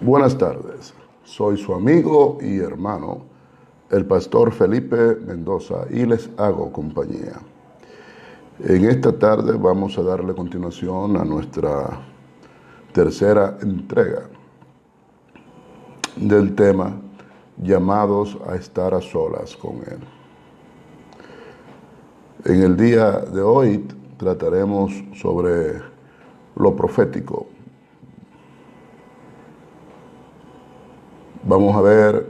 Buenas tardes, soy su amigo y hermano, el pastor Felipe Mendoza, y les hago compañía. En esta tarde vamos a darle continuación a nuestra tercera entrega del tema llamados a estar a solas con Él. En el día de hoy trataremos sobre lo profético. Vamos a ver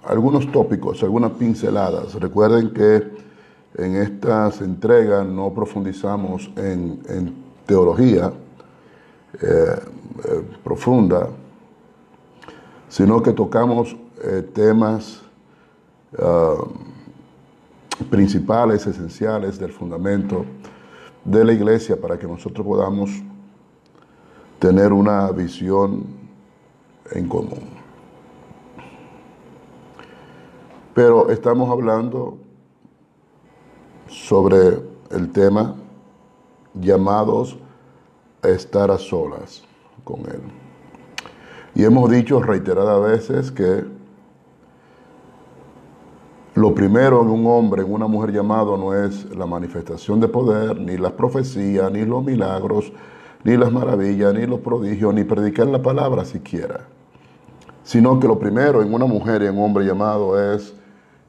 algunos tópicos, algunas pinceladas. Recuerden que en estas entregas no profundizamos en teología profunda, sino que tocamos temas principales, esenciales del fundamento de la iglesia para que nosotros podamos tener una visión en común. Pero estamos hablando sobre el tema llamados a estar a solas con Él. Y hemos dicho reiteradas veces que lo primero en un hombre, en una mujer llamado, no es la manifestación de poder, ni las profecías, ni los milagros, ni las maravillas, ni los prodigios, ni predicar la palabra siquiera. Sino que lo primero en una mujer y en un hombre llamado es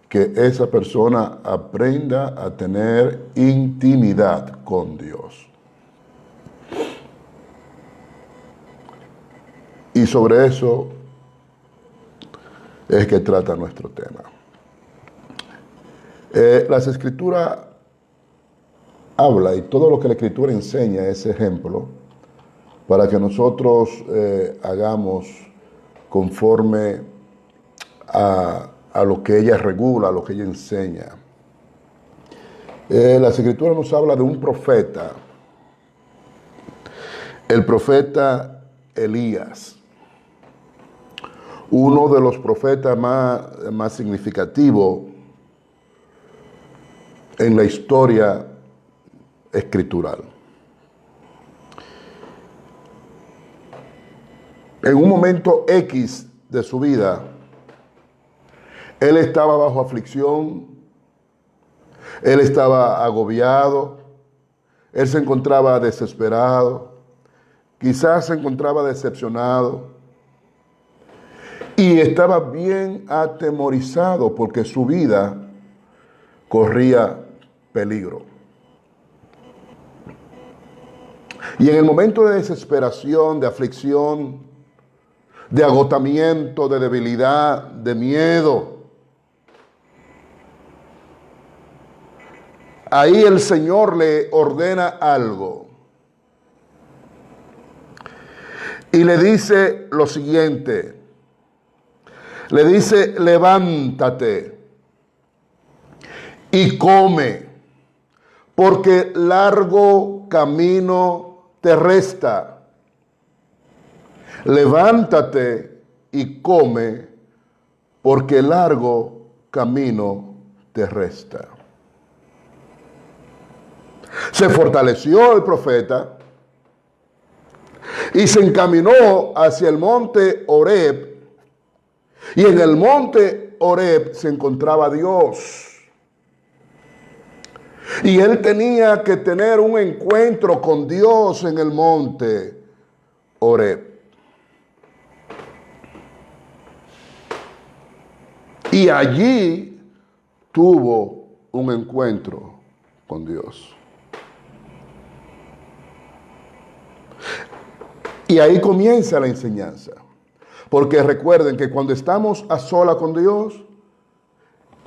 que esa persona aprenda a tener intimidad con Dios. Y sobre eso es que trata nuestro tema. Las Escrituras habla y todo lo que la Escritura enseña es ejemplo para que nosotros hagamos conforme a lo que ella regula, a lo que ella enseña. Las Escrituras nos habla de un profeta, el profeta Elías, uno de los profetas más significativos en la historia escritural. En un momento X de su vida, él estaba bajo aflicción, él estaba agobiado, él se encontraba desesperado, quizás se encontraba decepcionado y estaba bien atemorizado porque su vida corría peligro. Y en el momento de desesperación, de aflicción, de agotamiento, de debilidad, de miedo, ahí el Señor le ordena algo. Y le dice lo siguiente. Le dice, levántate y come, porque largo camino te resta. Levántate y come, porque largo camino te resta. Se fortaleció el profeta y se encaminó hacia el monte Horeb. Y en el monte Horeb se encontraba Dios. Y él tenía que tener un encuentro con Dios en el monte Horeb. Y allí tuvo un encuentro con Dios. Y ahí comienza la enseñanza. Porque recuerden que cuando estamos a solas con Dios,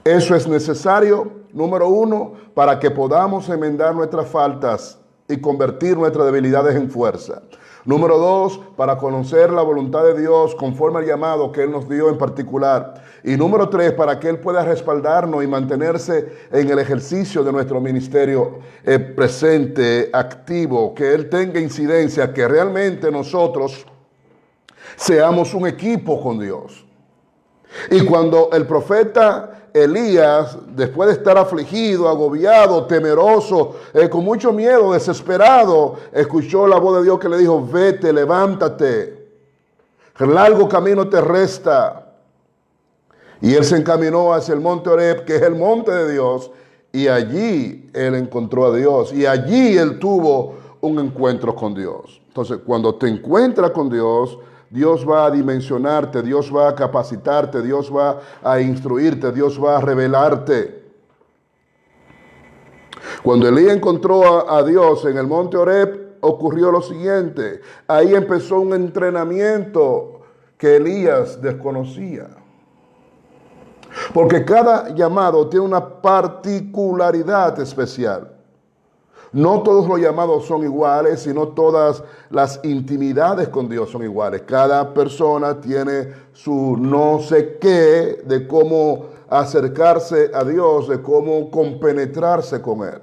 eso es necesario, número uno, para que podamos enmendar nuestras faltas y convertir nuestras debilidades en fuerza. Número dos, para conocer la voluntad de Dios conforme al llamado que Él nos dio en particular. Y número tres, para que Él pueda respaldarnos y mantenerse en el ejercicio de nuestro ministerio presente, activo, que Él tenga incidencia, que realmente nosotros seamos un equipo con Dios. Y cuando el profeta Elías, después de estar afligido, agobiado, temeroso, con mucho miedo, desesperado, escuchó la voz de Dios que le dijo, vete, levántate, Largo camino te resta. Y él se encaminó hacia el monte Horeb, que es el monte de Dios, y allí él encontró a Dios, y allí él tuvo un encuentro con Dios. Entonces, cuando te encuentras con Dios, Dios va a dimensionarte, Dios va a capacitarte, Dios va a instruirte, Dios va a revelarte. Cuando Elías encontró a Dios en el monte Horeb, ocurrió lo siguiente. Ahí empezó un entrenamiento que Elías desconocía. Porque cada llamado tiene una particularidad especial. No todos los llamados son iguales, sino todas las intimidades con Dios son iguales. Cada persona tiene su no sé qué de cómo acercarse a Dios, de cómo compenetrarse con Él.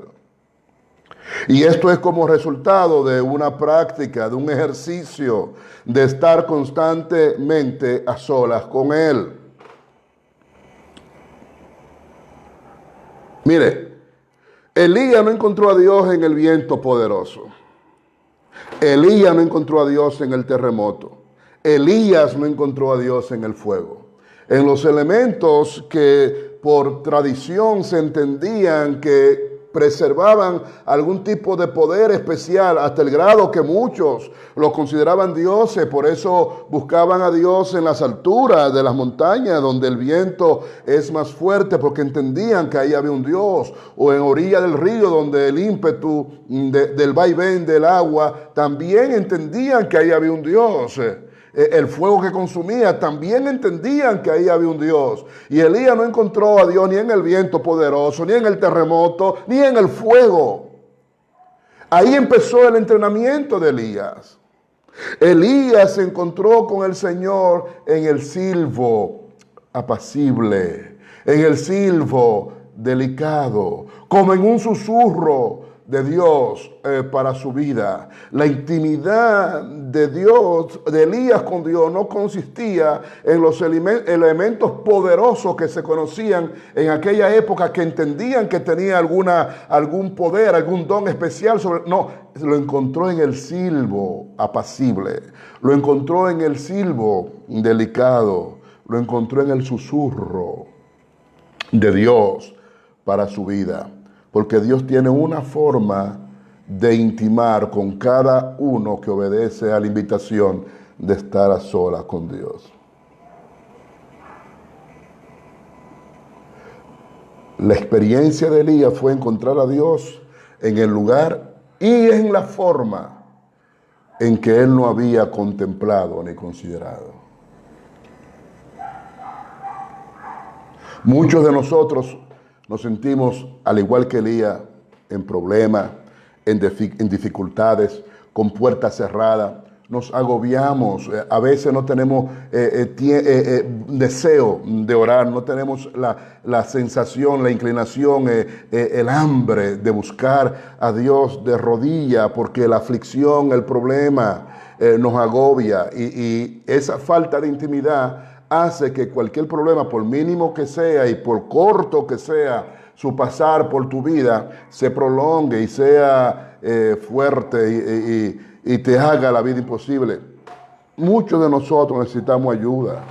Y esto es como resultado de una práctica, de un ejercicio, de estar constantemente a solas con Él. Mire, Elías no encontró a Dios en el viento poderoso. Elías no encontró a Dios en el terremoto. Elías no encontró a Dios en el fuego. En los elementos que por tradición se entendían que preservaban algún tipo de poder especial, hasta el grado que muchos los consideraban dioses. Por eso buscaban a Dios en las alturas de las montañas, donde el viento es más fuerte, porque entendían que ahí había un Dios. O en orilla del río, donde el ímpetu del vaivén del agua, también entendían que ahí había un Dios. El fuego que consumía, también entendían que ahí había un Dios. Y Elías no encontró a Dios ni en el viento poderoso, ni en el terremoto, ni en el fuego. Ahí empezó el entrenamiento de Elías. Elías se encontró con el Señor en el silbo apacible, en el silbo delicado, como en un susurro de Dios para su vida. La intimidad de Dios, de Elías con Dios, no consistía en los elementos poderosos que se conocían en aquella época, que entendían que tenía algún poder, algún don especial sobre. No, lo encontró en el silbo apacible, lo encontró en el silbo delicado, lo encontró en el susurro de Dios para su vida. Porque Dios tiene una forma de intimar con cada uno que obedece a la invitación de estar a solas con Dios. La experiencia de Elías fue encontrar a Dios en el lugar y en la forma en que él no había contemplado ni considerado. Muchos de nosotros nos sentimos, al igual que Elías, en problemas, en dificultades, con puertas cerradas. Nos agobiamos, a veces no tenemos deseo de orar, no tenemos la sensación, la inclinación, el hambre de buscar a Dios de rodillas, porque la aflicción, el problema nos agobia, y esa falta de intimidad hace que cualquier problema, por mínimo que sea y por corto que sea su pasar por tu vida, se prolongue y sea fuerte y te haga la vida imposible. Muchos de nosotros necesitamos ayuda,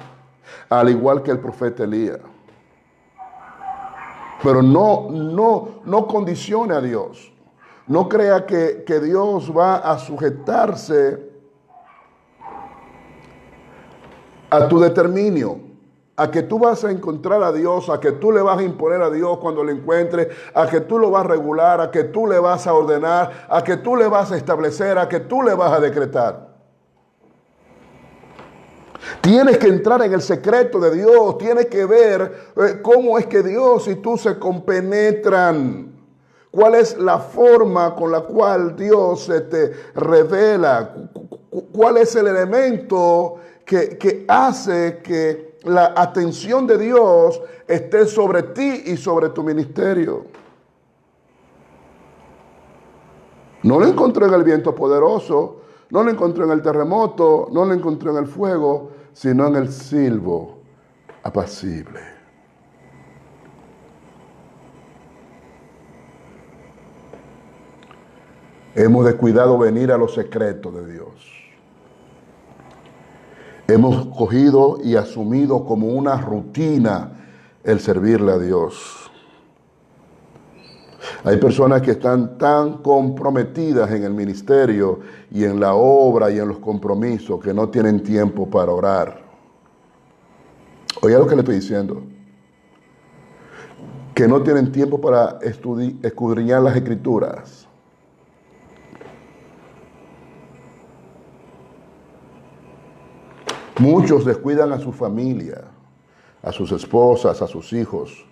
al igual que el profeta Elías. Pero no condicione a Dios. No crea que Dios va a sujetarse a tu determinio, a que tú vas a encontrar a Dios, a que tú le vas a imponer a Dios cuando lo encuentres, a que tú lo vas a regular, a que tú le vas a ordenar, a que tú le vas a establecer, a que tú le vas a decretar. Tienes que entrar en el secreto de Dios, tienes que ver cómo es que Dios y tú se compenetran. ¿Cuál es la forma con la cual Dios se te revela? ¿Cuál es el elemento que hace que la atención de Dios esté sobre ti y sobre tu ministerio? No lo encontró en el viento poderoso, no lo encontró en el terremoto, no lo encontró en el fuego, sino en el silbo apacible. Hemos descuidado venir a los secretos de Dios. Hemos cogido y asumido como una rutina el servirle a Dios. Hay personas que están tan comprometidas en el ministerio y en la obra y en los compromisos que no tienen tiempo para orar. Oiga lo que le estoy diciendo. Que no tienen tiempo para escudriñar las Escrituras. Muchos descuidan a su familia, a sus esposas, a sus hijos,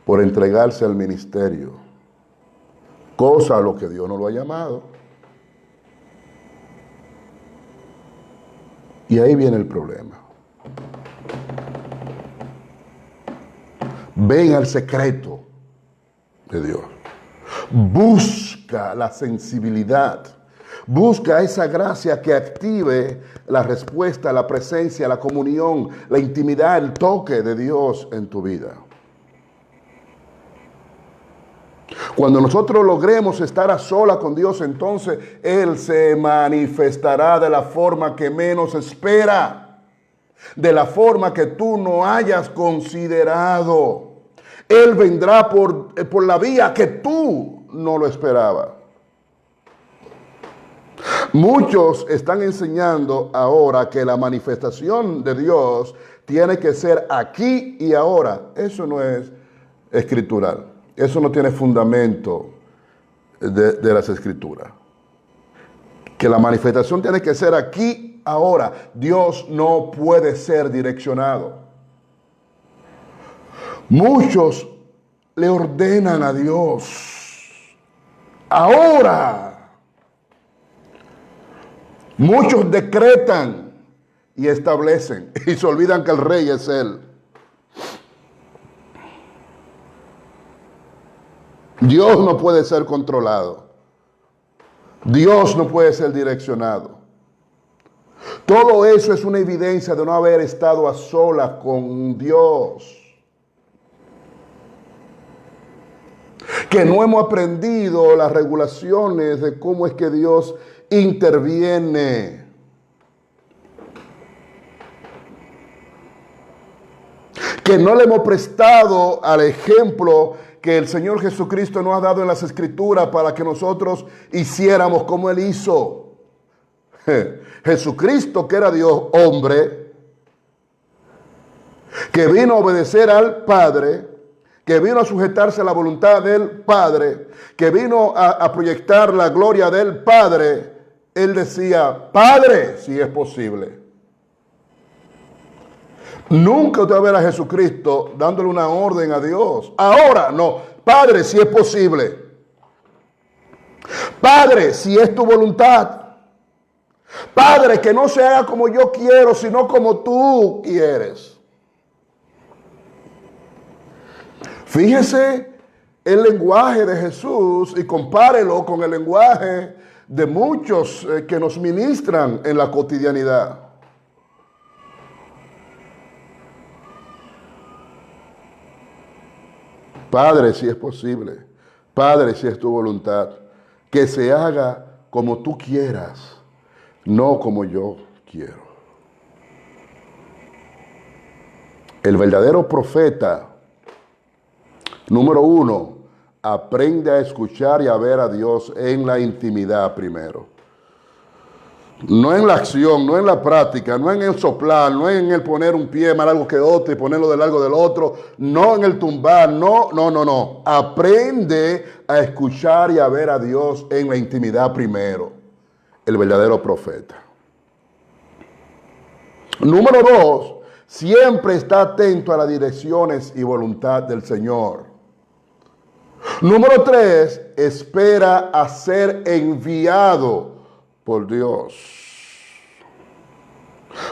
por entregarse al ministerio, cosa a lo que Dios no lo ha llamado. Y ahí viene el problema. Ven al secreto de Dios. Busca la sensibilidad. Busca esa gracia que active la respuesta, la presencia, la comunión, la intimidad, el toque de Dios en tu vida. Cuando nosotros logremos estar a solas con Dios, entonces Él se manifestará de la forma que menos espera, de la forma que tú no hayas considerado. Él vendrá por la vía que tú no lo esperabas. Muchos están enseñando ahora que la manifestación de Dios tiene que ser aquí y ahora. Eso no es escritural. Eso no tiene fundamento de las Escrituras. Que la manifestación tiene que ser aquí, ahora. Dios no puede ser direccionado. Muchos le ordenan a Dios ahora. Muchos decretan y establecen y se olvidan que el rey es Él. Dios no puede ser controlado. Dios no puede ser direccionado. Todo eso es una evidencia de no haber estado a solas con Dios. Que no hemos aprendido las regulaciones de cómo es que Dios interviene. Que no le hemos prestado al ejemplo que el Señor Jesucristo nos ha dado en las Escrituras para que nosotros hiciéramos como Él hizo. Jesucristo, que era Dios hombre, que vino a obedecer al Padre, que vino a sujetarse a la voluntad del Padre, que vino a proyectar la gloria del Padre, Él decía, Padre, si es posible. Nunca usted va a ver a Jesucristo dándole una orden a Dios. Ahora, no. Padre, si es posible. Padre, si es tu voluntad. Padre, que no se haga como yo quiero, sino como tú quieres. Fíjese el lenguaje de Jesús y compárelo con el lenguaje de muchos que nos ministran en la cotidianidad. Padre, si es posible. Padre, si es tu voluntad. Que se haga como tú quieras, no como yo quiero. El verdadero profeta, número uno, aprende a escuchar y a ver a Dios en la intimidad primero. No en la acción, no en la práctica, no en el soplar, no en el poner un pie más largo que otro y ponerlo de largo del otro, no en el tumbar, no. Aprende a escuchar y a ver a Dios en la intimidad primero, el verdadero profeta. Número dos, siempre está atento a las direcciones y voluntad del Señor. Número tres, espera a ser enviado por Dios.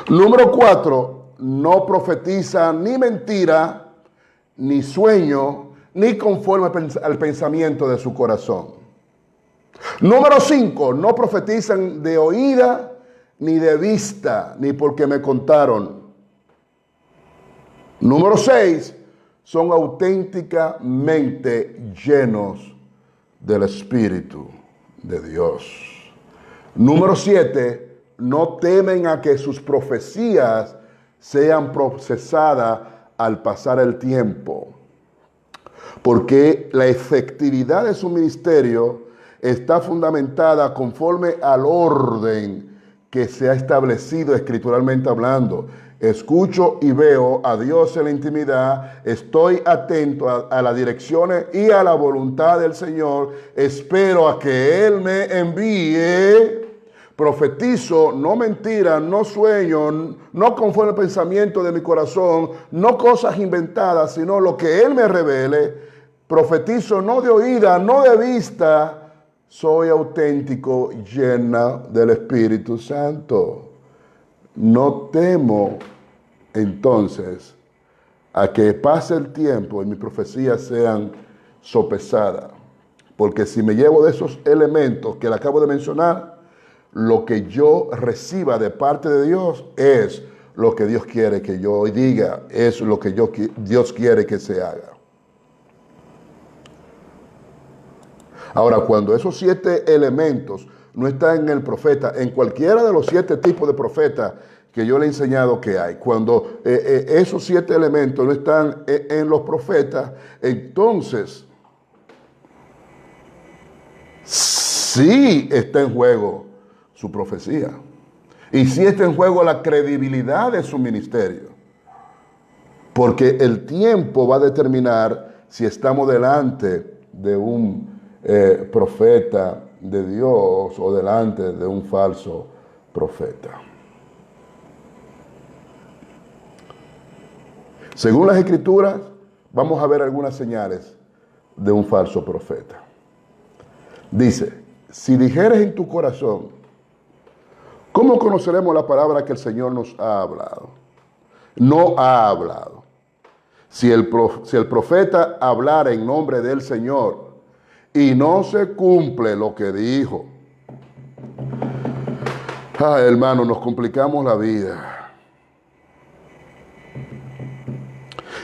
Número cuatro, no profetiza ni mentira, ni sueño, ni conforme al pensamiento de su corazón. Número cinco, no profetizan de oída, ni de vista, ni porque me contaron. Número seis, son auténticamente llenos del Espíritu de Dios. Número 7, no temen a que sus profecías sean procesadas al pasar el tiempo, porque la efectividad de su ministerio está fundamentada conforme al orden que se ha establecido escrituralmente hablando. Escucho y veo a Dios en la intimidad, estoy atento a las direcciones y a la voluntad del Señor, espero a que Él me envíe. Profetizo, no mentira, no sueño, no conforme al pensamiento de mi corazón, no cosas inventadas, sino lo que Él me revele. Profetizo no de oída, no de vista, soy auténtico, llena del Espíritu Santo. No temo entonces a que pase el tiempo y mis profecías sean sopesadas, porque si me llevo de esos elementos que le acabo de mencionar, lo que yo reciba de parte de Dios es lo que Dios quiere que yo diga, es lo que Dios quiere que se haga. Ahora, cuando esos 7 elementos no están en el profeta, en cualquiera de los 7 tipos de profetas que yo le he enseñado que hay, cuando esos 7 elementos no están en los profetas, entonces sí está en juego su profecía. Y sí está en juego la credibilidad de su ministerio. Porque el tiempo va a determinar si estamos delante de un profeta de Dios o delante de un falso profeta. Según las Escrituras, vamos a ver algunas señales de un falso profeta. Dice, si dijeres en tu corazón, ¿cómo conoceremos la palabra que el Señor nos ha hablado? No ha hablado. Si el profeta hablara en nombre del Señor y no se cumple lo que dijo, hermano, nos complicamos la vida.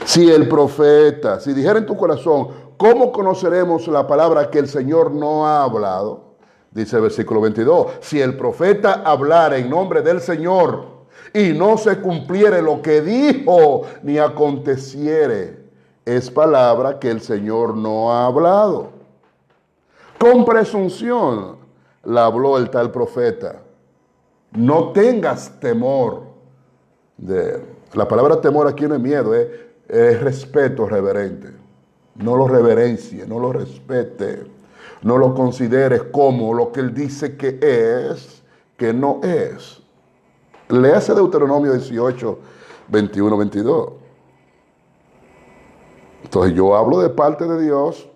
Si el profeta, si dijera en tu corazón, ¿cómo conoceremos la palabra que el Señor no ha hablado? Dice el versículo 22, si el profeta hablara en nombre del Señor y no se cumpliere lo que dijo, ni aconteciere, es palabra que el Señor no ha hablado. Con presunción la habló el tal profeta. No tengas temor de él. La palabra temor aquí no es miedo, es respeto reverente. No lo reverencie, no lo respete, no lo consideres como lo que él dice que es, que no es. Léase Deuteronomio 18, 21, 22. Entonces yo hablo de parte de Dios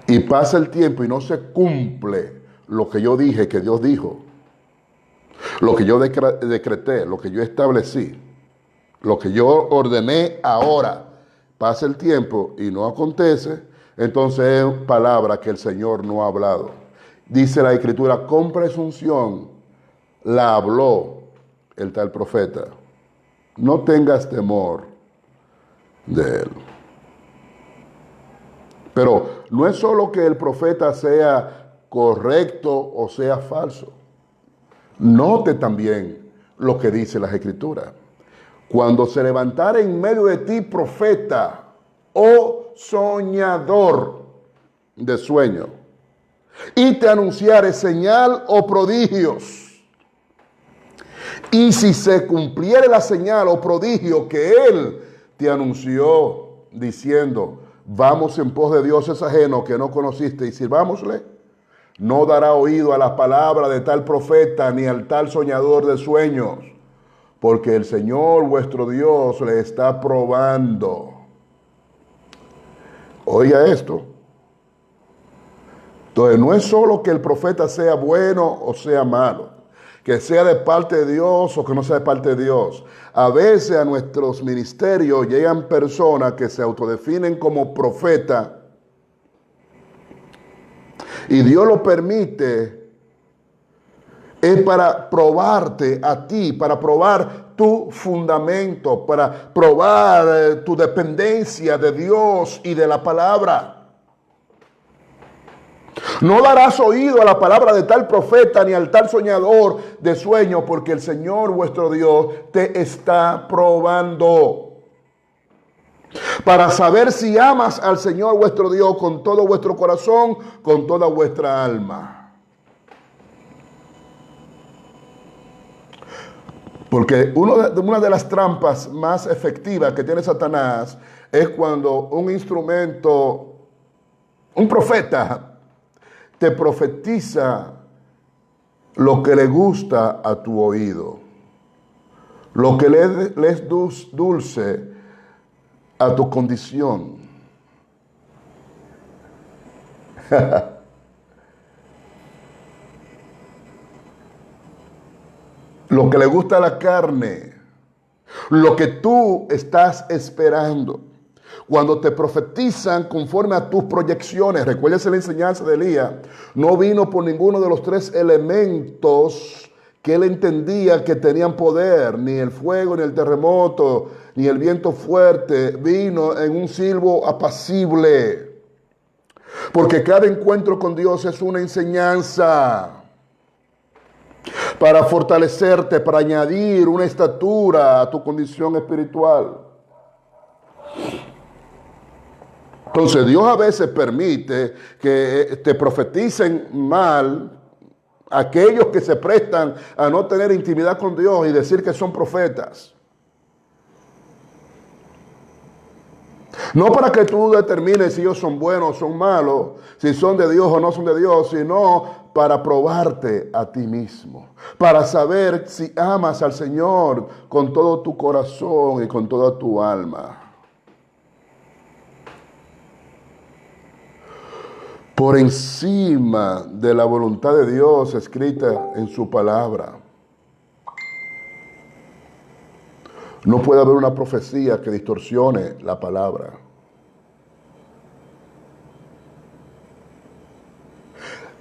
y pasa el tiempo y no se cumple lo que yo dije que Dios dijo, lo que yo decreté, lo que yo establecí, lo que yo ordené ahora. Pasa el tiempo y no acontece, entonces es palabra que el Señor no ha hablado. Dice la Escritura, con presunción la habló el tal profeta. No tengas temor de él. Pero no es solo que el profeta sea correcto o sea falso. Note también lo que dice las Escrituras. Cuando se levantara en medio de ti profeta o soñador de sueño, y te anunciare señal o prodigios, y si se cumpliere la señal o prodigio que él te anunció, diciendo, vamos en pos de dioses ajenos que no conociste y sirvámosle, no dará oído a la palabra de tal profeta ni al tal soñador de sueños, porque el Señor vuestro Dios le está probando. Oiga esto. Entonces no es solo que el profeta sea bueno o sea malo, que sea de parte de Dios o que no sea de parte de Dios. A veces a nuestros ministerios llegan personas que se autodefinen como profeta y Dios lo permite. Es para probarte a ti, para probar tu fundamento, para probar tu dependencia de Dios y de la palabra. No darás oído a la palabra de tal profeta ni al tal soñador de sueño, porque el Señor vuestro Dios te está probando para saber si amas al Señor vuestro Dios con todo vuestro corazón, con toda vuestra alma. Porque una de las trampas más efectivas que tiene Satanás es cuando un instrumento, un profeta, te profetiza lo que le gusta a tu oído, lo que le es dulce a tu condición. Lo que le gusta a la carne, lo que tú estás esperando. Cuando te profetizan conforme a tus proyecciones, recuérdese la enseñanza de Elías, no vino por ninguno de los tres elementos que él entendía que tenían poder, ni el fuego, ni el terremoto, ni el viento fuerte, vino en un silbo apacible. Porque cada encuentro con Dios es una enseñanza para fortalecerte, para añadir una estatura a tu condición espiritual. Entonces Dios a veces permite que te profeticen mal aquellos que se prestan a no tener intimidad con Dios y decir que son profetas. No para que tú determines si ellos son buenos o son malos, si son de Dios o no son de Dios, sino para probarte a ti mismo, para saber si amas al Señor con todo tu corazón y con toda tu alma. Por encima de la voluntad de Dios escrita en su palabra. No puede haber una profecía que distorsione la palabra.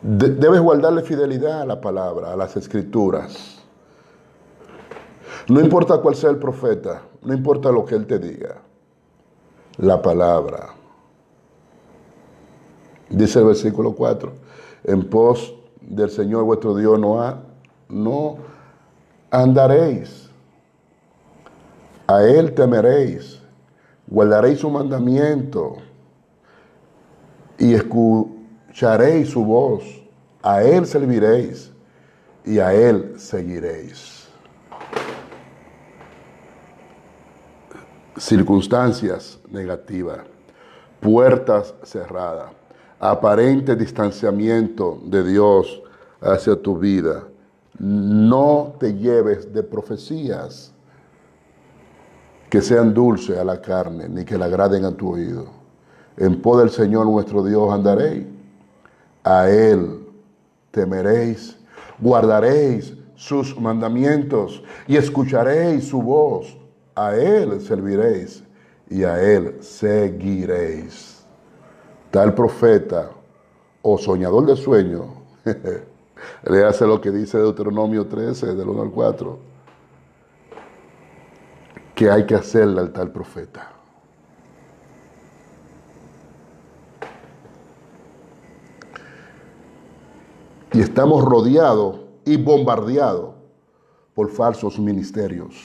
Debes guardarle fidelidad a la palabra, a las escrituras. No importa cuál sea el profeta, no importa lo que él te diga. La palabra. Dice el versículo 4, en pos del Señor vuestro Dios no andaréis, a Él temeréis, guardaréis su mandamiento y escucharéis su voz, a Él serviréis y a Él seguiréis. Circunstancias negativas, puertas cerradas, aparente distanciamiento de Dios hacia tu vida. No te lleves de profecías que sean dulces a la carne, ni que le agraden a tu oído. En pos del Señor nuestro Dios andaréis, a Él temeréis, guardaréis sus mandamientos y escucharéis su voz. A Él serviréis y a Él seguiréis. Tal profeta o soñador de sueño, le hace lo que dice Deuteronomio 13, del 1 al 4, que hay que hacerle al tal profeta. Y estamos rodeados y bombardeados por falsos ministerios.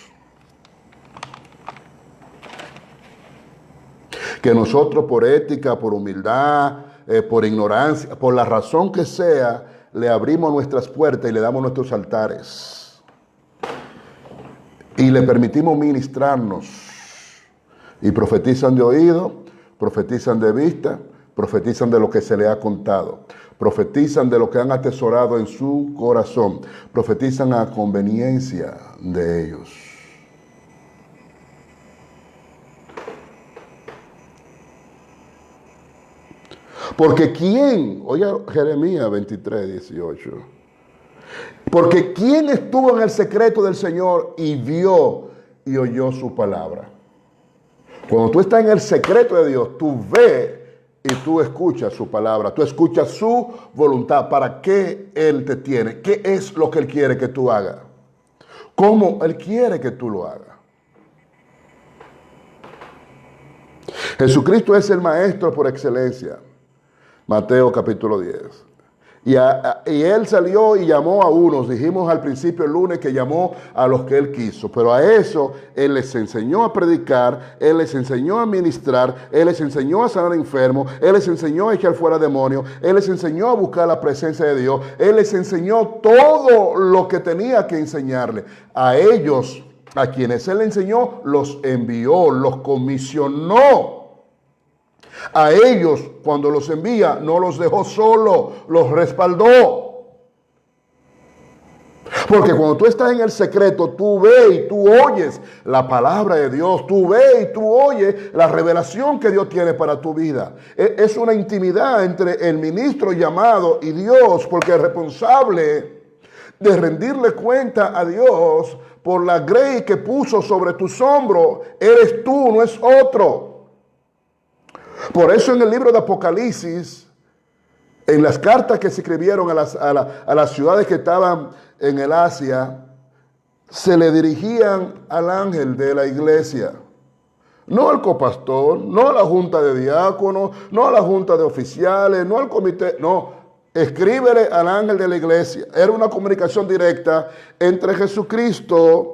Que nosotros por ética, por humildad, por ignorancia, por la razón que sea, le abrimos nuestras puertas y le damos nuestros altares. Y le permitimos ministrarnos. Y profetizan de oído, profetizan de vista, profetizan de lo que se le ha contado. Profetizan de lo que han atesorado en su corazón. Profetizan a conveniencia de ellos. Porque ¿quién? Oiga Jeremías 23, 18. Porque ¿quién estuvo en el secreto del Señor y vio y oyó su palabra? Cuando tú estás en el secreto de Dios, tú ves y tú escuchas su palabra. Tú escuchas su voluntad. ¿Para qué Él te tiene? ¿Qué es lo que Él quiere que tú hagas? ¿Cómo Él quiere que tú lo hagas? Jesucristo es el maestro por excelencia. Mateo capítulo 10. Y él salió y llamó a unos. Dijimos al principio el lunes que llamó a los que él quiso. Pero a eso él les enseñó a predicar, él les enseñó a ministrar, él les enseñó a sanar enfermos, él les enseñó a echar fuera demonios, él les enseñó a buscar la presencia de Dios, él les enseñó todo lo que tenía que enseñarle. A ellos, a quienes él enseñó, los envió, los comisionó. A ellos, cuando los envía, no los dejó solo, los respaldó. Porque cuando tú estás en el secreto, tú ves y tú oyes la palabra de Dios, tú ves y tú oyes la revelación que Dios tiene para tu vida. Es una intimidad entre el ministro llamado y Dios, porque el responsable de rendirle cuenta a Dios por la grey que puso sobre tus hombros, eres tú, no es otro. Por eso en el libro de Apocalipsis, en las cartas que se escribieron a las ciudades que estaban en el Asia, se le dirigían al ángel de la iglesia. No al copastor, no a la junta de diáconos, no a la junta de oficiales, no al comité, no. Escríbele al ángel de la iglesia. Era una comunicación directa entre Jesucristo,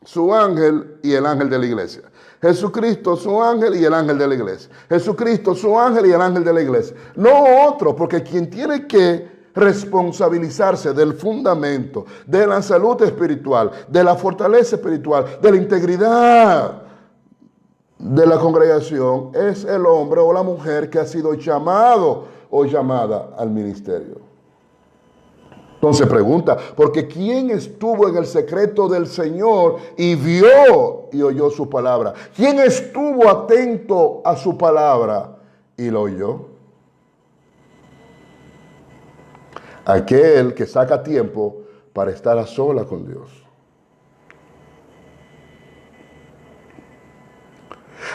su ángel, y el ángel de la iglesia. Jesucristo, su ángel, y el ángel de la iglesia. Jesucristo, su ángel, y el ángel de la iglesia. No otro, porque quien tiene que responsabilizarse del fundamento, de la salud espiritual, de la fortaleza espiritual, de la integridad de la congregación, es el hombre o la mujer que ha sido llamado o llamada al ministerio. Entonces pregunta, porque ¿quién estuvo en el secreto del Señor y vio y oyó su palabra? ¿Quién estuvo atento a su palabra y lo oyó? Aquel que saca tiempo para estar a solas con Dios.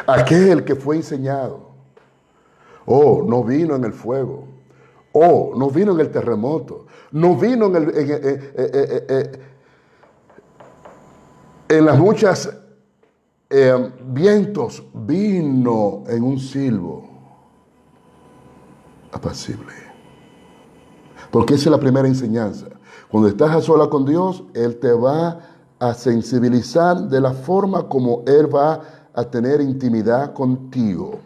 Aquel que fue enseñado. Oh, no vino en el fuego. Oh, no vino en el terremoto. No vino en las muchas vientos. Vino en un silbo apacible. Porque esa es la primera enseñanza. Cuando estás a sola con Dios, Él te va a sensibilizar de la forma como Él va a tener intimidad contigo.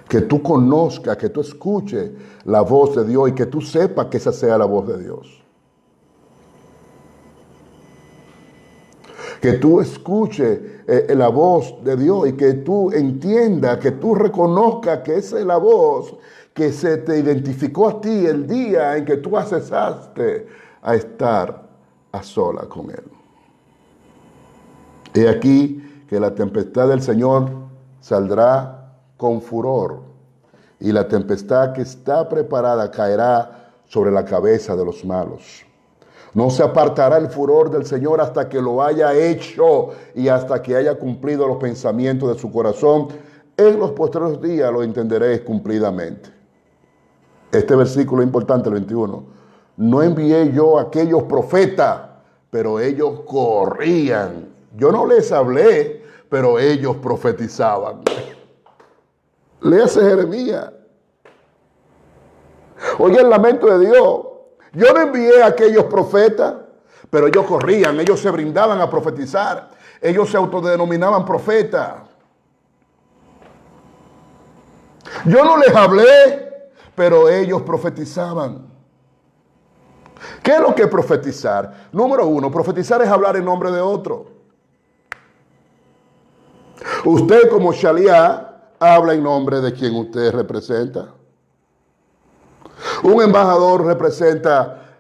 Que tú conozcas, que tú escuches la voz de Dios y que tú sepas que esa sea la voz de Dios. Que tú escuches la voz de Dios y que tú entiendas, que tú reconozcas que esa es la voz que se te identificó a ti el día en que tú cesaste a estar a sola con Él. He aquí que la tempestad del Señor saldrá con furor, y la tempestad que está preparada caerá sobre la cabeza de los malos. No se apartará el furor del Señor hasta que lo haya hecho y hasta que haya cumplido los pensamientos de su corazón. En los postreros días lo entenderéis cumplidamente. Este versículo es importante, el 21. No envié yo a aquellos profetas, pero ellos corrían. Yo no les hablé, pero ellos profetizaban. Léase Jeremías. Oye el lamento de Dios. Yo no envié a aquellos profetas, pero ellos corrían, ellos se brindaban a profetizar. Ellos se autodenominaban profetas. Yo no les hablé, pero ellos profetizaban. ¿Qué es lo que es profetizar? Número uno, profetizar es hablar en nombre de otro. Usted como Shaliá habla en nombre de quien usted representa. Un embajador representa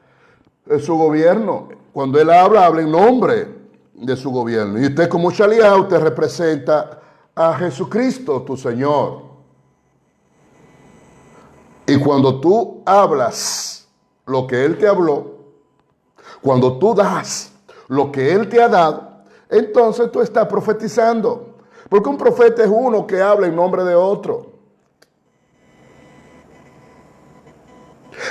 su gobierno. Cuando él habla, habla en nombre de su gobierno. Y usted como Shaliá, usted representa a Jesucristo, tu Señor. Y cuando tú hablas lo que Él te habló, cuando tú das lo que Él te ha dado, entonces tú estás profetizando. Porque un profeta es uno que habla en nombre de otro.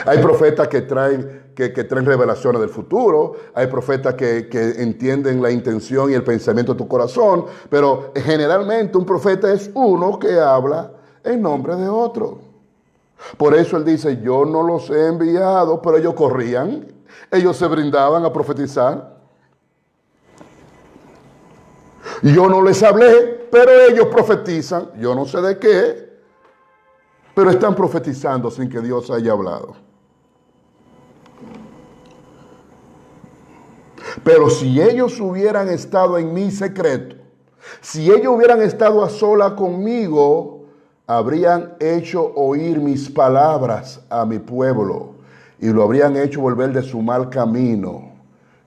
Hay profetas que traen revelaciones del futuro. Hay profetas que entienden la intención y el pensamiento de tu corazón. Pero generalmente un profeta es uno que habla en nombre de otro. Por eso él dice, yo no los he enviado, pero ellos corrían, ellos se brindaban a profetizar. Yo no les hablé, pero ellos profetizan, yo no sé de qué, pero están profetizando sin que Dios haya hablado. Pero si ellos hubieran estado en mi secreto, si ellos hubieran estado a sola conmigo, habrían hecho oír mis palabras a mi pueblo y lo habrían hecho volver de su mal camino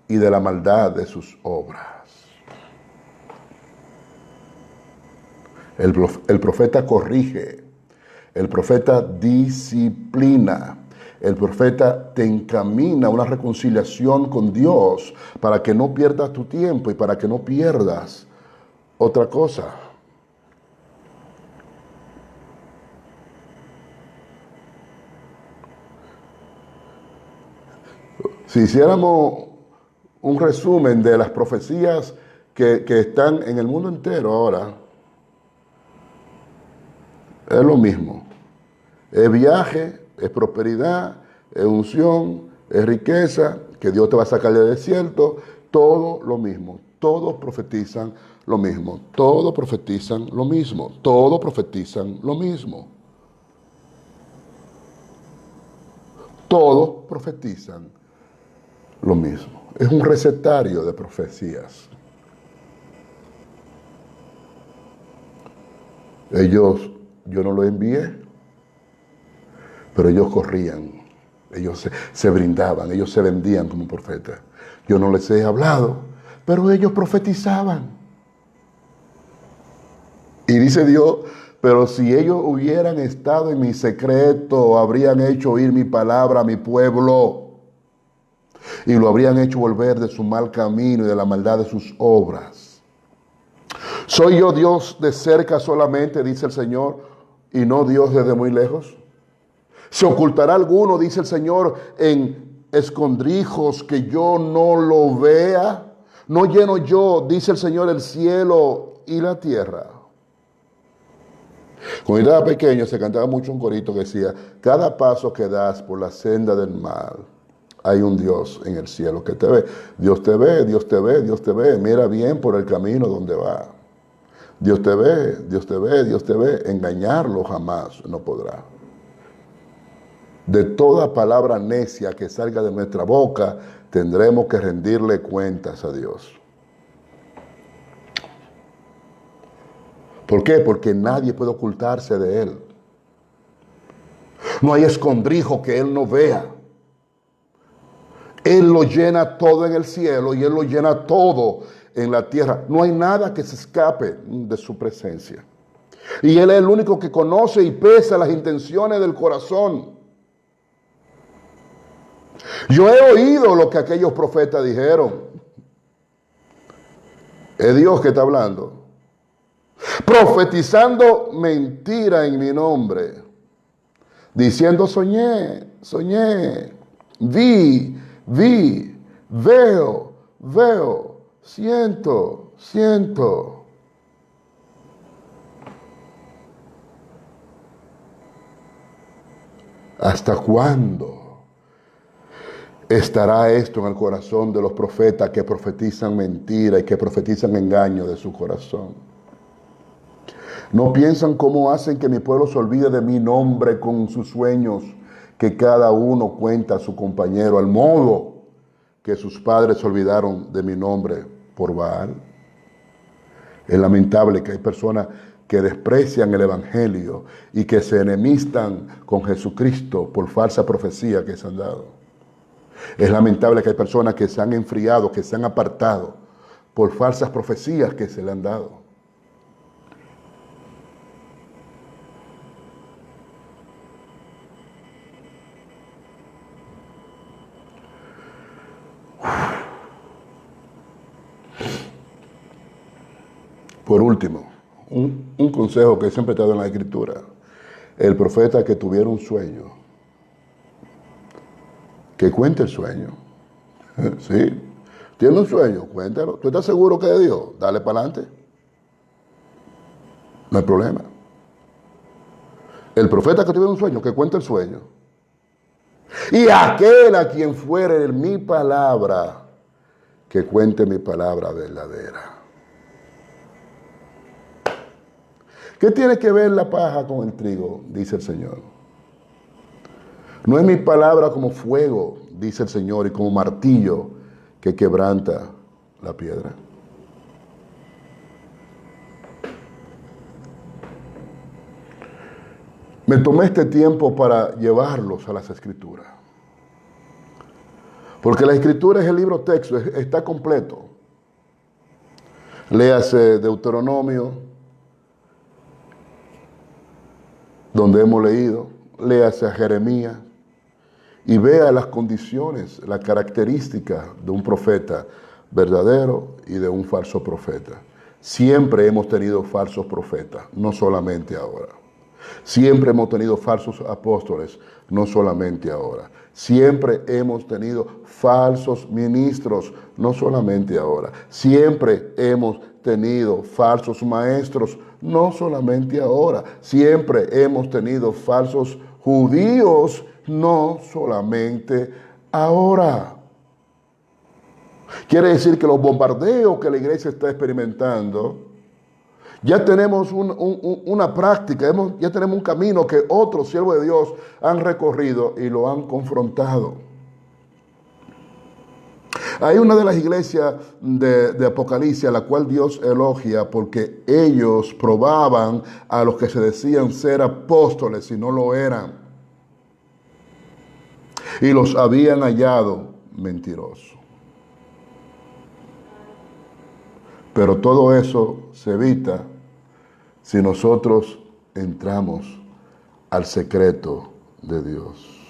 y de la maldad de sus obras. El profeta corrige, el profeta disciplina, el profeta te encamina a una reconciliación con Dios para que no pierdas tu tiempo y para que no pierdas otra cosa. Si hiciéramos un resumen de las profecías que están en el mundo entero ahora, es lo mismo. Es viaje, es prosperidad, es unción, es riqueza, que Dios te va a sacar del desierto, todo lo mismo. Todos profetizan lo mismo, todos profetizan lo mismo, todos profetizan lo mismo. Todos profetizan lo mismo. Es un recetario de profecías. Yo no lo envié, pero ellos corrían, ellos se brindaban, ellos se vendían como profetas. Yo no les he hablado, pero ellos profetizaban. Y dice Dios, pero si ellos hubieran estado en mi secreto, habrían hecho oír mi palabra a mi pueblo y lo habrían hecho volver de su mal camino y de la maldad de sus obras. ¿Soy yo Dios de cerca solamente, dice el Señor, y no Dios desde muy lejos? ¿Se ocultará alguno, dice el Señor, en escondrijos que yo no lo vea? ¿No lleno yo, dice el Señor, el cielo y la tierra? Cuando yo estaba pequeño se cantaba mucho un corito que decía, cada paso que das por la senda del mal, hay un Dios en el cielo que te ve. Dios te ve, Dios te ve, Dios te ve. Mira bien por el camino donde va. Dios te ve, Dios te ve, Dios te ve. Engañarlo jamás no podrá. De toda palabra necia que salga de nuestra boca, tendremos que rendirle cuentas a Dios. ¿Por qué? Porque nadie puede ocultarse de Él. No hay escondrijo que Él no vea. Él lo llena todo en el cielo y Él lo llena todo en la tierra. No hay nada que se escape de su presencia. Y Él es el único que conoce y pesa las intenciones del corazón. Yo he oído lo que aquellos profetas dijeron. Es Dios que está hablando. Profetizando mentira en mi nombre. Diciendo soñé, soñé, vi, veo, siento. ¿Hasta cuándo estará esto en el corazón de los profetas que profetizan mentira y que profetizan engaño de su corazón? No piensan cómo hacen que mi pueblo se olvide de mi nombre con sus sueños, que cada uno cuenta a su compañero, al modo que sus padres se olvidaron de mi nombre por Baal. Es lamentable que hay personas que desprecian el Evangelio y que se enemistan con Jesucristo por falsa profecía que se han dado. Es lamentable que hay personas que se han enfriado, que se han apartado por falsas profecías que se le han dado. Por último, un consejo que siempre he dado en la Escritura. El profeta que tuviera un sueño, que cuente el sueño. ¿Sí? ¿Tiene un sueño? Cuéntalo. ¿Tú estás seguro que es de Dios? Dale para adelante. No hay problema. El profeta que tuviera un sueño, que cuente el sueño. Y aquel a quien fuere mi palabra, que cuente mi palabra verdadera. ¿Qué tiene que ver la paja con el trigo? Dice el Señor. No es mi palabra como fuego, dice el Señor, y como martillo que quebranta la piedra. Me tomé este tiempo para llevarlos a las Escrituras. Porque la Escritura es el libro texto, está completo. Léase Deuteronomio, donde hemos leído, léase a Jeremías y vea las condiciones, las características de un profeta verdadero y de un falso profeta. Siempre hemos tenido falsos profetas, no solamente ahora. Siempre hemos tenido falsos apóstoles, no solamente ahora. Siempre hemos tenido falsos ministros, no solamente ahora. Siempre hemos tenido falsos maestros, no solamente ahora. Siempre hemos tenido falsos judíos, no solamente ahora. Quiere decir que los bombardeos que la iglesia está experimentando, ya tenemos una práctica, ya tenemos un camino que otros siervos de Dios han recorrido y lo han confrontado. Hay una de las iglesias de Apocalipsis a la cual Dios elogia porque ellos probaban a los que se decían ser apóstoles y no lo eran. Y los habían hallado mentirosos. Pero todo eso se evita si nosotros entramos al secreto de Dios.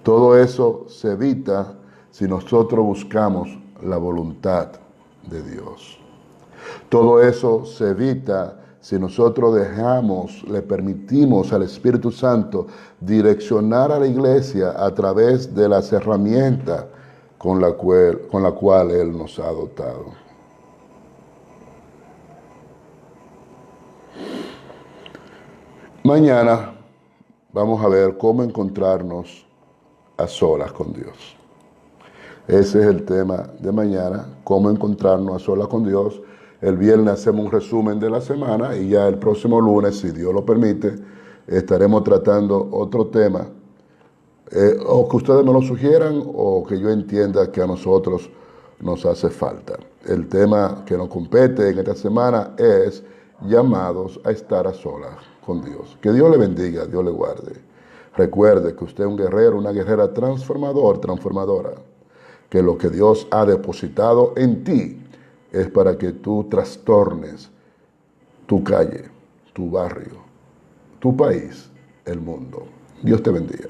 Todo eso se evita si nosotros buscamos la voluntad de Dios. Todo eso se evita si nosotros le permitimos al Espíritu Santo direccionar a la iglesia a través de las herramientas con la cual Él nos ha dotado. Mañana vamos a ver cómo encontrarnos a solas con Dios. Ese es el tema de mañana, cómo encontrarnos a solas con Dios. El viernes hacemos un resumen de la semana y ya el próximo lunes, si Dios lo permite, estaremos tratando otro tema. O que ustedes me lo sugieran o que yo entienda que a nosotros nos hace falta. El tema que nos compete en esta semana es llamados a estar a solas con Dios. Que Dios le bendiga, Dios le guarde. Recuerde que usted es un guerrero, una guerrera transformadora. Que lo que Dios ha depositado en ti es para que tú trastornes tu calle, tu barrio, tu país, el mundo. Dios te bendiga.